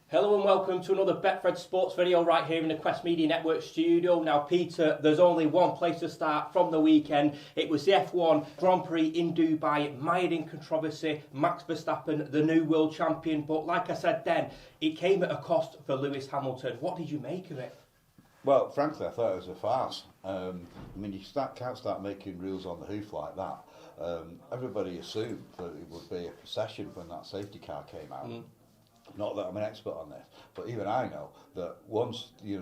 Hello and welcome to another Betfred Sports video right here in the Quest Media Network studio. Now Peter, there's only one place to start from the weekend. It was the F1 Grand Prix in Dubai, mired in controversy, Max Verstappen, the new world champion. But like I said then, it came at a cost for Lewis Hamilton. What did you make of it? Well, frankly, I thought it was a farce. You can't start making rules on the hoof like that. Everybody assumed that it would be a procession when that safety car came out. Not that I'm an expert on this, but even I know that once you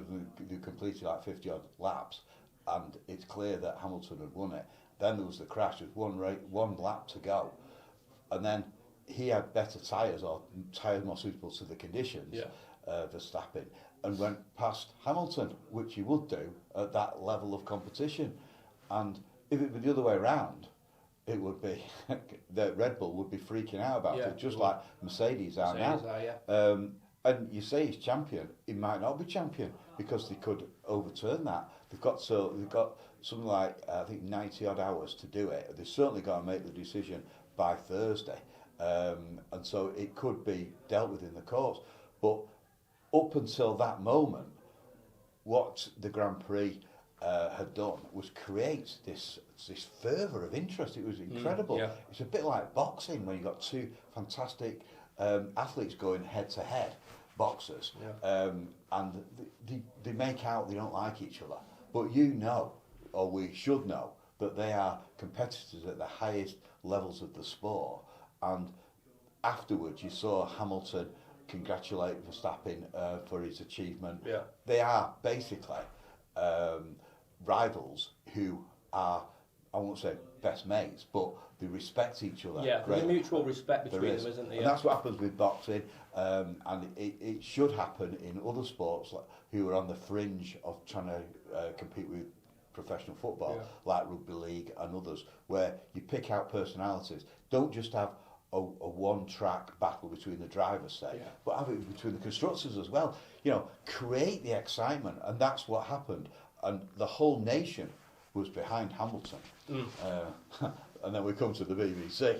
completed like 50 odd laps, and it's clear that Hamilton had won it. Then there was the crash. There was one lap to go, and then he had better tyres or tyres more suitable to the conditions. Verstappen, and went past Hamilton, which he would do at that level of competition. And if it were the other way around, it would be that Red Bull would be freaking out about it, just like Mercedes are now. And you say he's champion, he might not be champion because they could overturn that. They've got something like I think 90 odd hours to do it. They've certainly got to make the decision by Thursday, and so it could be dealt with in the courts. But up until that moment, what the Grand Prix had done was create this fervour of interest. It was incredible. It's a bit like boxing when you've got two fantastic athletes going head to head, boxers, and they make out they don't like each other. But you know, or we should know, that they are competitors at the highest levels of the sport. And afterwards you saw Hamilton congratulate Verstappen for his achievement. They are basically rivals who are, I won't say best mates, but they respect each other. There's a mutual respect between them, isn't there? And that's what happens with boxing, and it should happen in other sports who are on the fringe of trying to compete with professional football, like rugby league and others, where you pick out personalities. Don't just have a one-track battle between the drivers, but have it between the constructors as well. Create the excitement, and that's what happened. And the whole nation was behind Hamilton. And then we come to the BBC.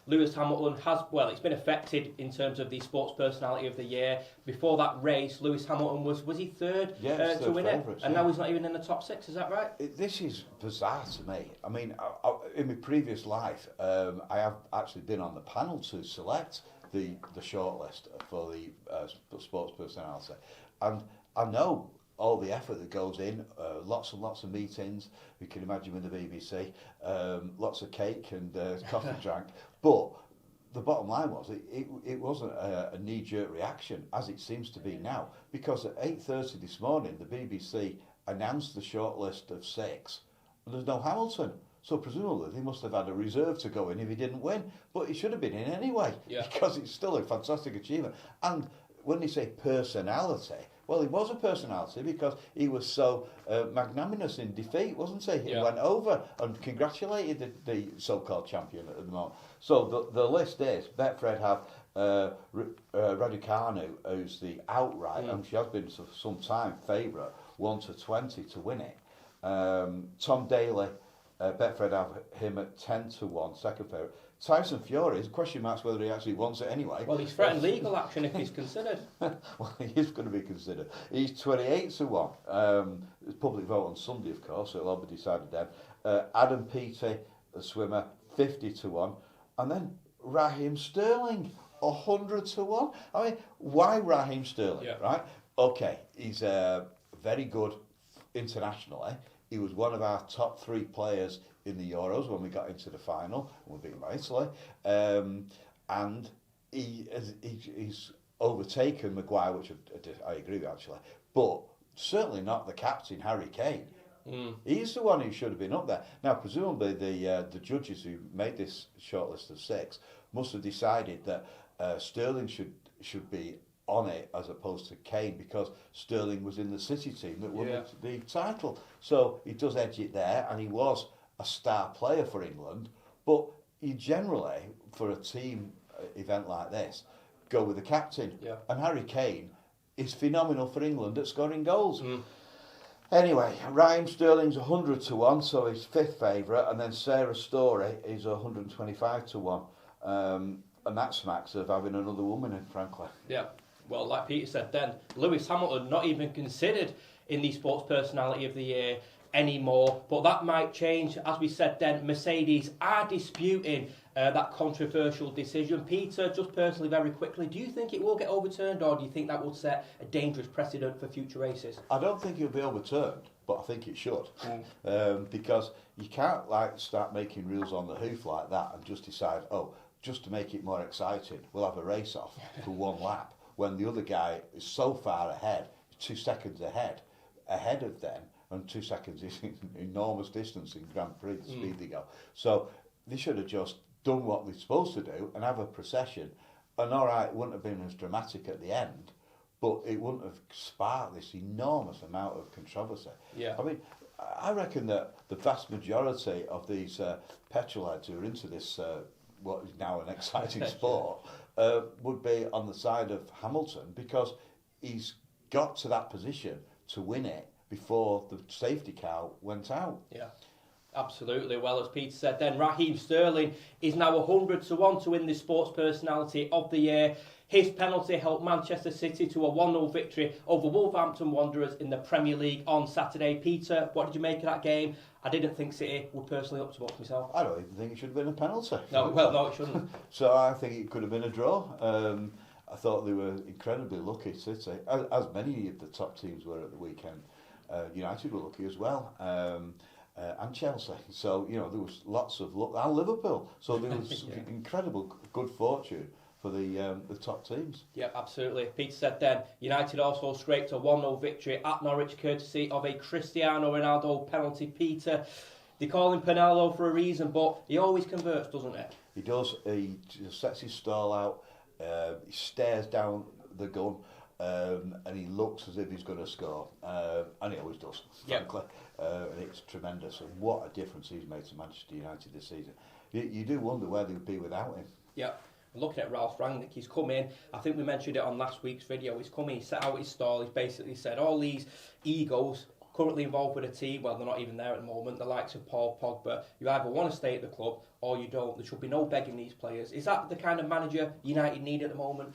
Lewis Hamilton has, it's been affected in terms of the Sports Personality of the Year. Before that race, Lewis Hamilton was he third to win it? And now he's not even in the top six, is that right? This is bizarre to me. I mean, in my previous life, I have actually been on the panel to select the shortlist for the Sports Personality. And I know all the effort that goes in, lots and lots of meetings, we can imagine with the BBC, lots of cake and coffee drank. But the bottom line was, it wasn't a knee-jerk reaction, as it seems to be now, because at 8:30 this morning, the BBC announced the shortlist of 6, and there's no Hamilton. So presumably they must have had a reserve to go in if he didn't win, but he should have been in anyway, because it's still a fantastic achievement. And when they say personality, well, he was a personality because he was so magnanimous in defeat, wasn't he? He went over and congratulated the so-called champion at the moment. So the list is, Betfred have Raducanu, who's the outright, and she has been for some time, favourite, 1-20 to win it. Tom Daly, Betfred have him at 10-1, second favourite. Tyson Fury, there's question marks whether he actually wants it anyway. Well, he's threatened legal action if he's considered. Well, he is going to be considered. He's 28-1. There's public vote on Sunday, of course, so it'll all be decided then. Adam Peaty, the swimmer, 50-1. And then Raheem Sterling, 100-1. I mean, why Raheem Sterling, right? Okay, he's very good internationally. He was one of our top 3 players in the Euros when we got into the final. We beat by Italy. And he's overtaken Maguire, which I agree with actually, but certainly not the captain, Harry Kane. He's the one who should have been up there. Now, presumably the judges who made this shortlist of 6 must have decided that Sterling should be on it as opposed to Kane, because Sterling was in the City team that won the title. So he does edge it there, and he was a star player for England. But you generally, for a team event like this, go with the captain. And Harry Kane is phenomenal for England at scoring goals. Anyway, Raheem Sterling's 100-1, so he's 5th favourite, and then Sarah Story is 125-1. And that smacks of having another woman in, frankly. Well, like Peter said then, Lewis Hamilton not even considered in the Sports Personality of the Year anymore, but that might change. As we said then, Mercedes are disputing that controversial decision. Peter, just personally, very quickly, do you think it will get overturned, or do you think that will set a dangerous precedent for future races? I don't think it'll be overturned, but I think it should. Because you can't start making rules on the hoof like that and just decide, just to make it more exciting, we'll have a race off for one lap, when the other guy is so far ahead, 2 seconds ahead of them, and 2 seconds is an enormous distance in Grand Prix, the speed they go. So they should have just done what they're supposed to do and have a procession. And all right, it wouldn't have been as dramatic at the end, but it wouldn't have sparked this enormous amount of controversy. Yeah. I mean, I reckon that the vast majority of these petrol heads who are into this, what is now an exciting sport, would be on the side of Hamilton, because he's got to that position to win it before the safety car went out. Yeah, absolutely. Well, as Peter said then, Raheem Sterling is now 100 to 1 to win the Sports Personality of the Year. His penalty helped Manchester City to a 1-0 victory over Wolverhampton Wanderers in the Premier League on Saturday. Peter, what did you make of that game? I didn't think City were personally up to box myself. I don't even think it should have been a penalty. No, it shouldn't. So I think it could have been a draw. I thought they were incredibly lucky, City, as many of the top teams were at the weekend. United were lucky as well, and Chelsea. So, there was lots of luck, and Liverpool. So there was incredible good fortune for the top teams. Yeah, absolutely. Peter said then, United also scraped a 1-0 victory at Norwich, courtesy of a Cristiano Ronaldo penalty. Peter, they call him Penaldo for a reason, but he always converts, doesn't he? He does. He just sets his stall out, he stares down the gun, and he looks as if he's going to score, and he always does, frankly. And it's tremendous, and what a difference he's made to Manchester United this season. You do wonder where they would be without him. Yeah. Looking at Ralph Rangnick, he's come in, I think we mentioned it on last week's video, he's come in, he set out his stall, he's basically said all these egos currently involved with a team, well, they're not even there at the moment, the likes of Paul Pogba, you either want to stay at the club or you don't. There should be no begging these players. Is that the kind of manager United need at the moment?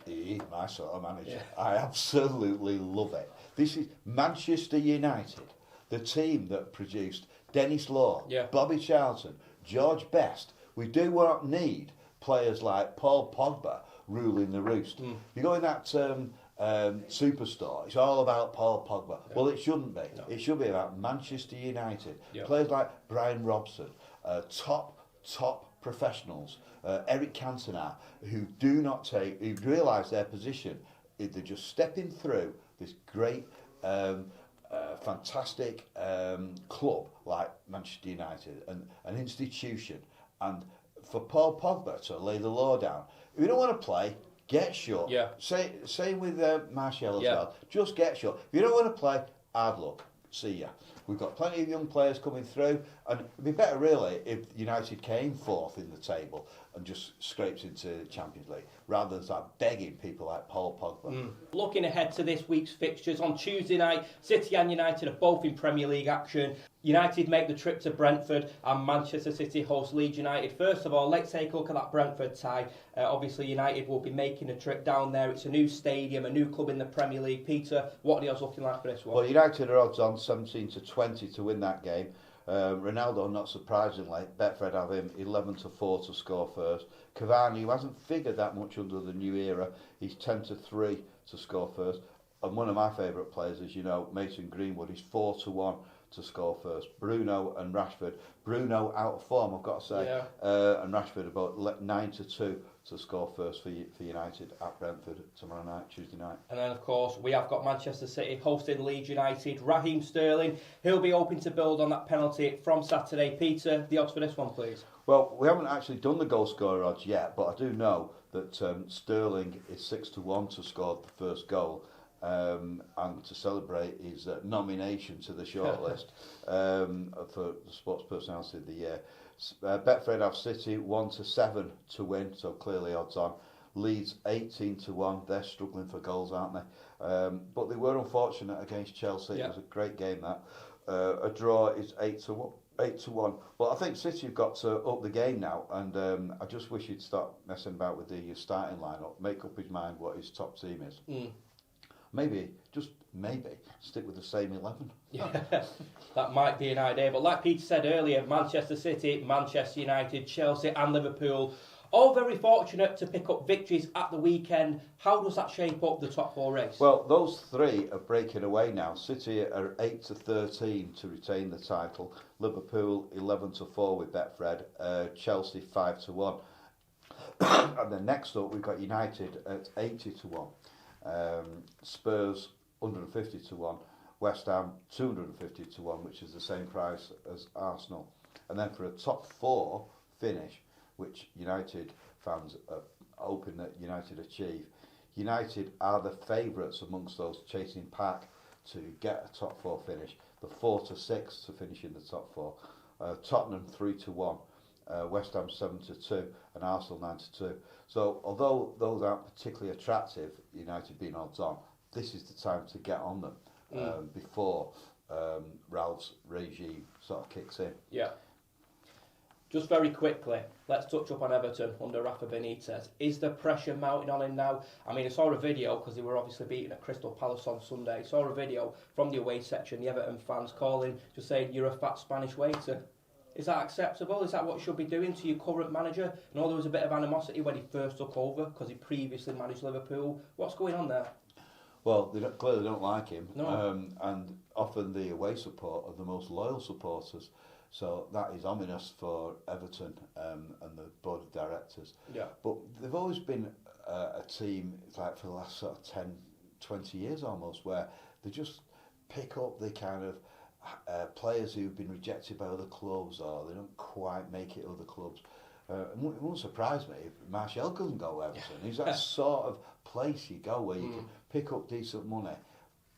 He's my sort of manager. Yeah. I absolutely love it. This is Manchester United, the team that produced Dennis Law, Bobby Charlton, George Best. We do not need players like Paul Pogba ruling the roost. You go in that superstore, it's all about Paul Pogba. Yeah. Well, it shouldn't be. No. It should be about Manchester United. Yeah. Players like Brian Robson, top professionals, Eric Cantona, who realise their position. They're just stepping through this great, fantastic club like Manchester United, an institution, and for Paul Pogba to lay the law down. If you don't want to play, get shut. Yeah. Same with Martial as well. Just get shut. If you don't want to play, hard luck. See ya. We've got plenty of young players coming through, and it'd be better really if United came fourth in the table and just scraped into the Champions League, rather than start begging people like Paul Pogba. Looking ahead to this week's fixtures, on Tuesday night, City and United are both in Premier League action. United make the trip to Brentford and Manchester City host Leeds United. First of all, let's take a look at that Brentford tie. Obviously, United will be making a trip down there. It's a new stadium, a new club in the Premier League. Peter, what are the odds looking like for this one? Well, United are odds on 17 to 20 to win that game. Ronaldo, not surprisingly, Betfred have him 11 to 4 to score first. Cavani, who hasn't figured that much under the new era, he's 10 to 3 to score first. And one of my favourite players, as you know, Mason Greenwood, he's 4 to 1 to score first. Bruno and Rashford. Bruno out of form, I've got to say, and Rashford about 9 to 2 to score first for United at Brentford tomorrow night, Tuesday night. And then, of course, we have got Manchester City hosting Leeds United. Raheem Sterling, he'll be hoping to build on that penalty from Saturday. Peter, the odds for this one, please. Well, we haven't actually done the goal scorer odds yet, but I do know that Sterling is 6 to 1 to score the first goal. And to celebrate his nomination to the shortlist for the Sports Personality of the Year. Betfred have City 1 to 7 to win, so clearly odds on. Leeds 18 to 1. They're struggling for goals, aren't they? But they were unfortunate against Chelsea. It was a great game, that. A draw is 8 to 1. 8-1. Well, I think City have got to up the game now, and I just wish he'd stop messing about with the starting lineup, make up his mind what his top team is. Maybe, just maybe, stick with the same 11. Yeah, that might be an idea. But like Peter said earlier, Manchester City, Manchester United, Chelsea and Liverpool, all very fortunate to pick up victories at the weekend. How does that shape up the top four race? Well, those three are breaking away now. City are 8-13 to retain the title. Liverpool 11-4 with Betfred. Chelsea 5-1. And then next up we've got United at 80-1. Spurs 150-1. West Ham 250-1, which is the same price as Arsenal. And then for a top four finish, which United fans are hoping that United achieve. United are the favourites amongst those chasing pack to get a top four finish. The 4-6 to finish in the top four. Tottenham 3-1, West Ham 7-2, and Arsenal 9-2. So although those aren't particularly attractive, United being odds on, this is the time to get on them before Ralph's regime sort of kicks in. Yeah. Just very quickly, let's touch up on Everton under Rafa Benitez. Is the pressure mounting on him now? I mean, I saw a video, because they were obviously beating at Crystal Palace on Sunday. I saw a video from the away section, the Everton fans calling, just saying, you're a fat Spanish waiter. Is that acceptable? Is that what you should be doing to your current manager? I know there was a bit of animosity when he first took over, because he previously managed Liverpool. What's going on there? Well, they clearly don't like him. No. And often the away support are the most loyal supporters. So that is ominous for Everton and the board of directors. Yeah. But they've always been a team, like for the last sort of 10, 20 years almost, where they just pick up the kind of players who've been rejected by other clubs or they don't quite make it other clubs. It won't surprise me if Martial doesn't go to Everton. He's that sort of place you go where you can pick up decent money,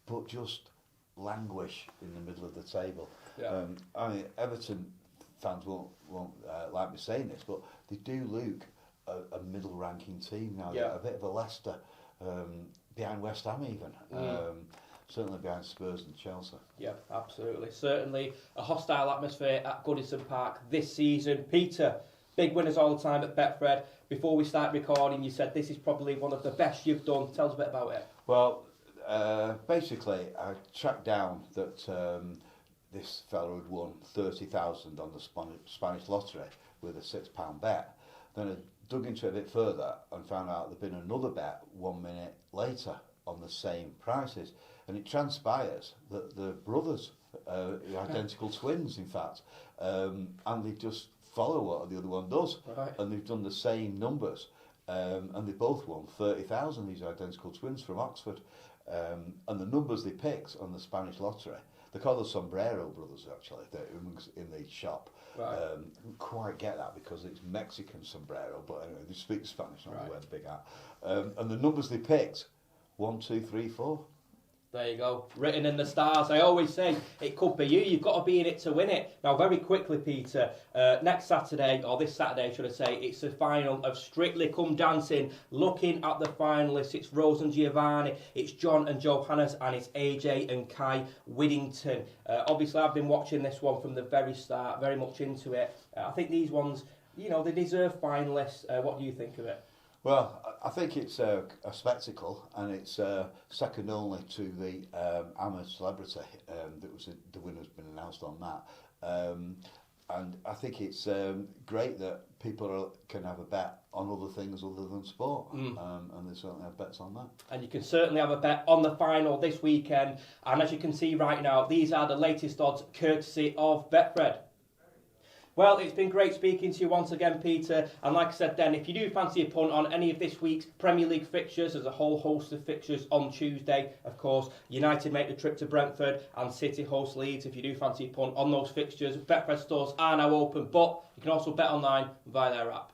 but just languish in the middle of the table. Yeah. I mean, Everton fans won't like me saying this, but they do look a middle-ranking team now. Yeah. A bit of a Leicester, behind West Ham even. Certainly behind Spurs and Chelsea. Yeah, absolutely. Certainly a hostile atmosphere at Goodison Park this season. Peter, big winners all the time at Betfred. Before we start recording, you said this is probably one of the best you've done. Tell us a bit about it. Well, basically, I tracked down that this fellow had won 30,000 on the Spanish lottery with a £6 bet. Then I dug into it a bit further and found out there'd been another bet 1 minute later on the same prices. And it transpires that the brothers, identical twins in fact, and they just follow what the other one does. Right. And they've done the same numbers. And they both won 30,000, these identical twins from Oxford. And the numbers they picked on the Spanish lottery, they call the Sombrero brothers actually, they're in the shop. Right. Didn't quite get that because it's Mexican sombrero, but anyway, they speak Spanish, not wear the big hat. And the numbers they picked, 1, 2, 3, 4. There you go, written in the stars. I always say it could be you. You've got to be in it to win it. Now, very quickly, Peter, next Saturday, or this Saturday, should I say, it's the final of Strictly Come Dancing. Looking at the finalists, it's Rose and Giovanni, it's John and Johannes, and it's AJ and Kai Whittington. Obviously, I've been watching this one from the very start, very much into it. I think these ones, you know, they deserve finalists. What do you think of it? Well, I think it's a spectacle, and it's second only to the I'm a Celebrity. That was the winner's been announced on that, and I think it's great that people can have a bet on other things other than sport, and they certainly have bets on that. And you can certainly have a bet on the final this weekend. And as you can see right now, these are the latest odds courtesy of Betfred. Well, it's been great speaking to you once again, Peter. And like I said then, if you do fancy a punt on any of this week's Premier League fixtures, there's a whole host of fixtures on Tuesday. Of course, United make the trip to Brentford and City host Leeds. If you do fancy a punt on those fixtures, Betfred stores are now open, but you can also bet online via their app.